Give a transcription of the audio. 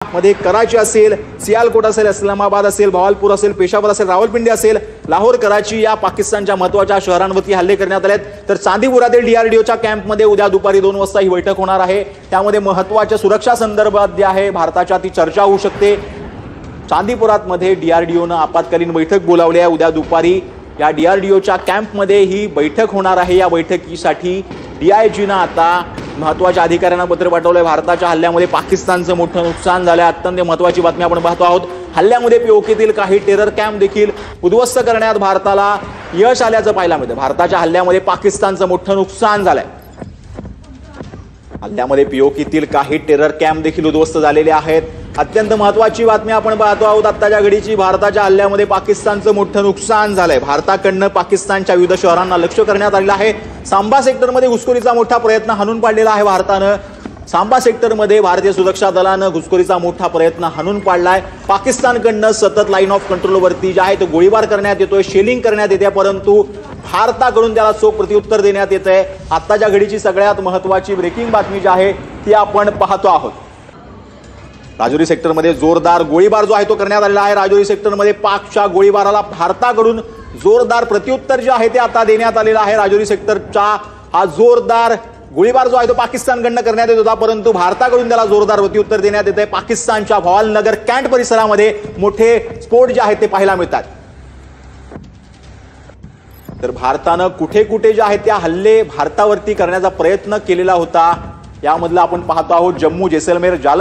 मध्ये कराची असेल, सियालकोट असेल, इस्लामाबाद असेल, भावलपूर असेल, पेशावर असेल, रावलपिंडी असेल, लाहोर, कराची या पाकिस्तानच्या महत्त्वाच्या शहरांवरती हल्ले करण्यात आलेत। तर चांदीपुरातील डीआरडीओच्या कॅम्पमध्ये उद्या दुपारी 2 वाजता ही बैठक होणार आहे। त्यामध्ये महत्त्वाच्या सुरक्षा संदर्भात जे आहे भारताच्या ती चर्चा होऊ शकते। चांदीपुरात मध्ये डीआरडीओनं आपत्कालीन बैठक बोलावली आहे। उद्या दुपारी या डीआरडीओच्या कॅम्पमध्ये ही बैठक होणार आहे। या बैठकीसाठी डीआयजीनं आता महत्त्वाच्या अधिकाऱ्यांना पत्र पाठवलंय। भारताच्या हल्ल्यामध्ये पाकिस्तानचं मोठं नुकसान झालंय। अत्यंत महत्त्वाची बातमी आपण पाहतो आहोत। हल्ल्यामध्ये पीओकेतील काही टेरर कॅम्प देखील उद्ध्वस्त करण्यात भारताला यश आल्याचं पाहायला मिळतं। भारताच्या हल्ल्यामध्ये पाकिस्तानचं मोठं नुकसान झालंय। हल्ल्यामध्ये पीओकेतील काही टेरर कॅम्प देखील उद्ध्वस्त झालेले आहेत। अत्यंत महत्त्वाची बातमी आपण पाहतो आहोत आत्ताच्या घडीची। भारताच्या हल्ल्यामध्ये पाकिस्तानचं मोठं नुकसान झालंय। भारताकडनं पाकिस्तानच्या विविध शहरांना लक्ष्य करण्यात आलेलं आहे। सांबा सेक्टरमध्ये घुसखोरीचा मोठा प्रयत्न हाणून पाडलेला आहे भारतानं। सांबा सेक्टरमध्ये भारतीय सुरक्षा दलानं घुसखोरीचा मोठा प्रयत्न हाणून पाडलाय। पाकिस्तानकडनं सतत लाईन ऑफ कंट्रोलवरती जे आहे तो गोळीबार करण्यात येतोय, शेलिंग करण्यात येते, परंतु भारताकडून त्याला चोख प्रत्युत्तर देण्यात येतंय। आत्ताच्या घडीची सगळ्यात महत्त्वाची ब्रेकिंग बातमी जी आहे ती आपण पाहतो आहोत। राजौरी सेक्टरमध्ये जोरदार गोळीबार जो आहे तो करण्यात आलेला आहे। राजौरी सेक्टरमध्ये पाकच्या गोळीबाराला भारताकडून जोरदार प्रत्युत्तर जे आहे ते आता देण्यात आलेलं आहे। राजौरी सेक्टरचा हा जोरदार गोळीबार जो आहे तो पाकिस्तानकडनं करण्यात येत होता, परंतु भारताकडून त्याला जोरदार प्रत्युत्तर देण्यात येते। पाकिस्तानच्या भवालनगर कॅन्ट परिसरामध्ये मोठे स्फोट जे आहेत ते पाहायला मिळतात। तर भारतानं कुठे कुठे जे आहेत त्या हल्ले भारतावरती करण्याचा प्रयत्न केलेला होता यामधला आपण पाहतो आहोत। जम्मू, जैसलमेर,